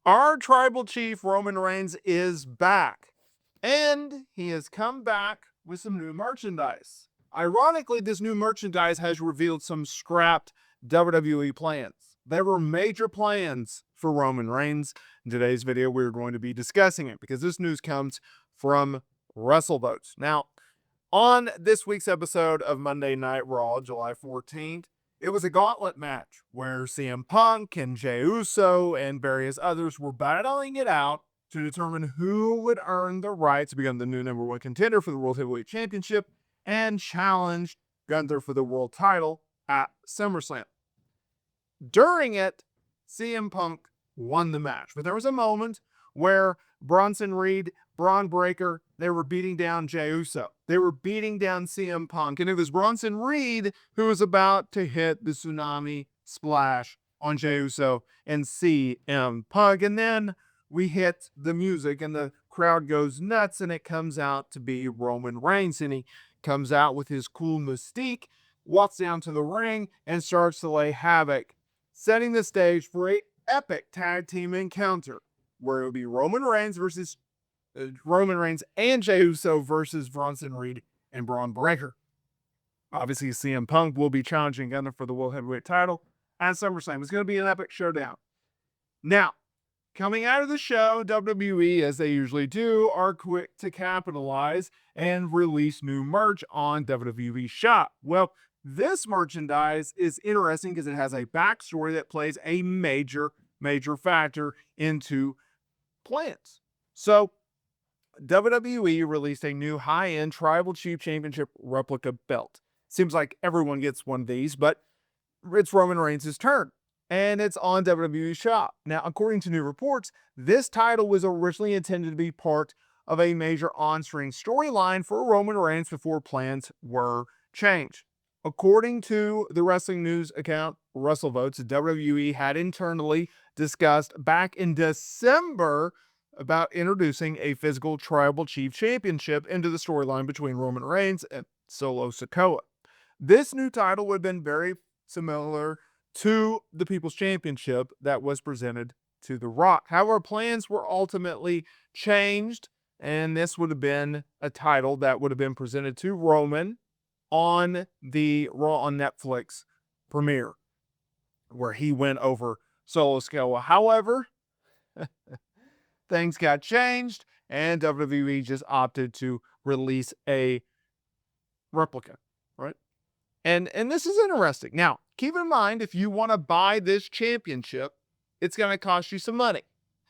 Our tribal chief, Roman Reigns, is back. And he has come back with some new merchandise. Ironically, this new merchandise has revealed some scrapped WWE plans. There were major plans for Roman Reigns. In today's video, we're going to be discussing it because this news comes from WrestleVotes. Now, on this week's episode of Monday Night Raw, July 14th, it was a gauntlet match where CM Punk and Jey Uso and various others were battling it out to determine who would earn the right to become the new number one contender for the World Heavyweight Championship and challenge Gunther for the world title at SummerSlam. During it, CM Punk won the match, but there was a moment where Bronson Reed, Braun Breaker, they were beating down Jey Uso. They were beating down CM Punk, and it was Bronson Reed who was about to hit the tsunami splash on Jey Uso and CM Punk. And then we hit the music, and the crowd goes nuts, and it comes out to be Roman Reigns, and he comes out with his cool mystique, walks down to the ring, and starts to lay havoc, setting the stage for an epic tag team encounter where it would be Roman Reigns and Jey Uso versus Bronson Reed and Braun Breaker. Obviously, CM Punk will be challenging Gunther for the World Heavyweight title at SummerSlam. It's going to be an epic showdown. Now, coming out of the show, WWE, as they usually do, are quick to capitalize and release new merch on WWE Shop. Well, this merchandise is interesting because it has a backstory that plays a major factor into plans. So, WWE released a new high-end Tribal Chief Championship replica belt. Seems like everyone gets one of these, but it's Roman Reigns' turn, and it's on WWE Shop. Now, according to new reports, this title was originally intended to be part of a major on-screen storyline for Roman Reigns before plans were changed. According to the wrestling news account WrestleVotes, WWE had internally discussed back in December about introducing a physical Tribal Chief Championship into the storyline between Roman Reigns and Solo Sikoa. This new title would have been very similar to the People's Championship that was presented to The Rock. However, plans were ultimately changed, and this would have been a title that would have been presented to Roman on the Raw on Netflix premiere, where he went over Solo Sikoa. However, things got changed, and WWE just opted to release a replica, right? And this is interesting. Now, keep in mind, if you want to buy this championship, it's going to cost you some money.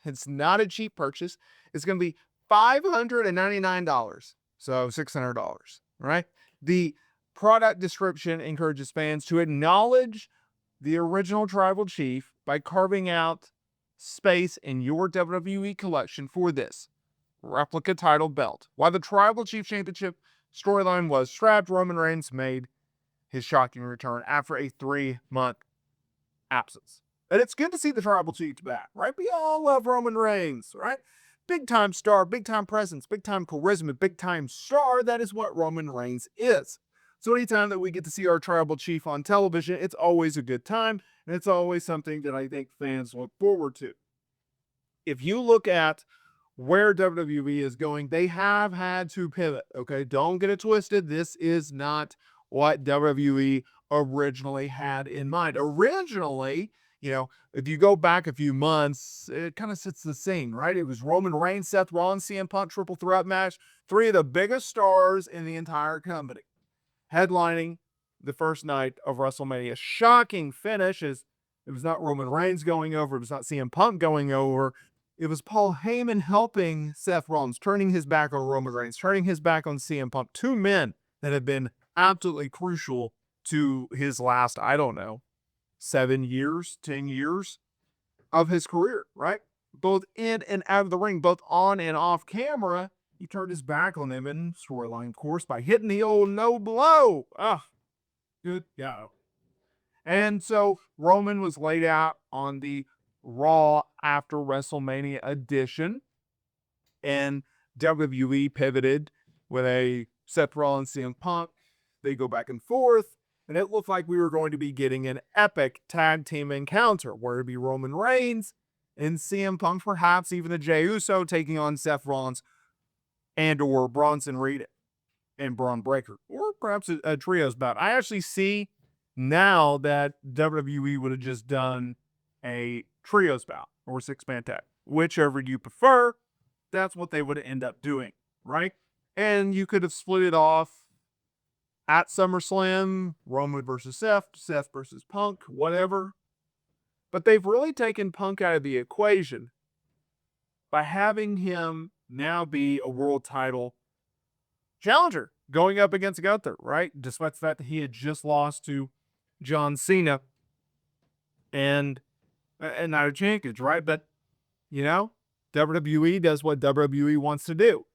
It's not a cheap purchase. It's going to be $599, so $600, right? The product description encourages fans to acknowledge the original Tribal Chief by carving out space in your WWE collection for this replica title belt. While the Tribal Chief Championship storyline was scrapped, Roman Reigns made his shocking return after a 3-month absence. And it's good to see the Tribal Chief back, right? We all love Roman Reigns, right? Big time star, big time presence, big time charisma, big time star. That is what Roman Reigns is. So anytime that we get to see our Tribal Chief on television, it's always a good time, and it's always something that I think fans look forward to. If you look at where WWE is going, they have had to pivot, okay? Don't get it twisted. This is not what WWE originally had in mind. Originally, if you go back a few months, it kind of sets the scene, right? It was Roman Reigns, Seth Rollins, CM Punk triple threat match, 3 of the biggest stars in the entire company, headlining the first night of WrestleMania. Shocking finish as it was not Roman Reigns going over. It was not CM Punk going over. It was Paul Heyman helping Seth Rollins, turning his back on Roman Reigns, turning his back on CM Punk. 2 men that have been absolutely crucial to his last, 7 years, 10 years of his career, right? Both in and out of the ring, both on and off camera. He turned his back on them in storyline, of course, by hitting the old no blow. Good go. And so Roman was laid out on the Raw after WrestleMania edition, and WWE pivoted with a Seth Rollins, CM Punk. They go back and forth, and it looked like we were going to be getting an epic tag team encounter where it'd be Roman Reigns and CM Punk, perhaps even the Jey Uso taking on Seth Rollins and or Bronson Reed and Braun Breaker, or perhaps a trios bout. I actually see now that WWE would have just done a trios bout or six-man tag, whichever you prefer. That's what they would end up doing, right? And you could have split it off at SummerSlam, Roman versus Seth, Seth versus Punk, whatever. But they've really taken Punk out of the equation by having him now be a world title challenger going up against Gunther, right? Despite the fact that he had just lost to John Cena and not a Jenkins, right? But, you know, WWE does what WWE wants to do.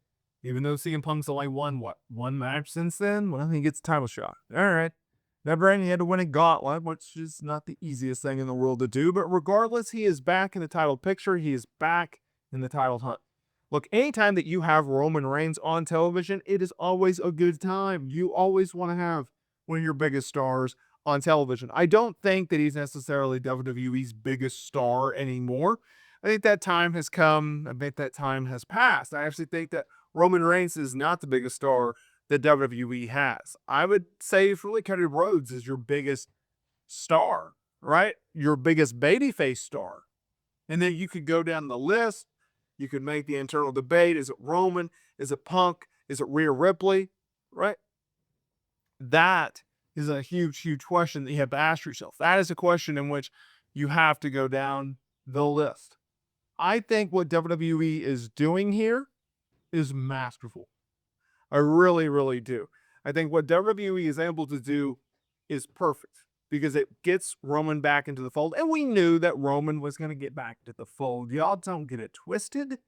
Even though CM Punk's only won, one match since then? Well, he gets a title shot. All right. Never ending, he had to win a gauntlet, which is not the easiest thing in the world to do. But regardless, he is back in the title picture. He is back in the title hunt. Look, anytime that you have Roman Reigns on television, it is always a good time. You always want to have one of your biggest stars on television. I don't think that he's necessarily WWE's biggest star anymore. I think that time has come. I think that time has passed. I actually think that Roman Reigns is not the biggest star that WWE has. I would say it's really Cody Rhodes is your biggest star, right? Your biggest babyface star. And then you could go down the list. You could make the internal debate. Is it Roman? Is it Punk? Is it Rhea Ripley? Right? That is a huge, huge question that you have to ask yourself. That is a question in which you have to go down the list. I think what WWE is doing here is masterful. I really, really do. I think what WWE is able to do is perfect because it gets Roman back into the fold. And we knew that Roman was going to get back into the fold. Y'all don't get it twisted,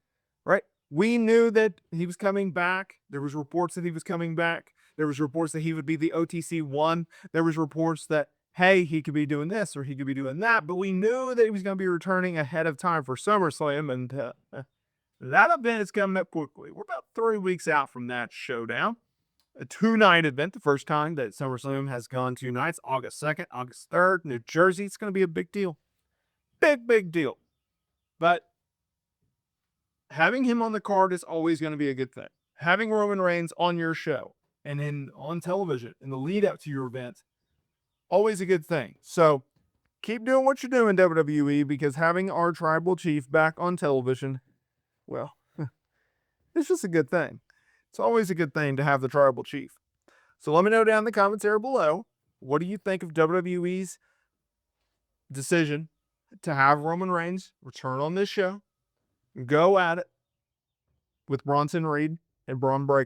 right? We knew that he was coming back. There was reports that he was coming back. There was reports that he would be the OTC one. There was reports that, hey, he could be doing this or he could be doing that. But we knew that he was going to be returning ahead of time for SummerSlam. And that event is coming up quickly. We're about 3 weeks out from that showdown. A 2-night event, the first time that SummerSlam has gone 2 nights, August 2nd, August 3rd, New Jersey. It's going to be a big deal. Big, big deal. But having him on the card is always going to be a good thing. Having Roman Reigns on your show and on television in the lead up to your event, always a good thing. So keep doing what you're doing, WWE, because having our tribal chief back on television, well, it's just a good thing. It's always a good thing to have the tribal chief. So let me know down in the comments area below, what do you think of WWE's decision to have Roman Reigns return on this show, go at it with Bronson Reed and Braun Breaker?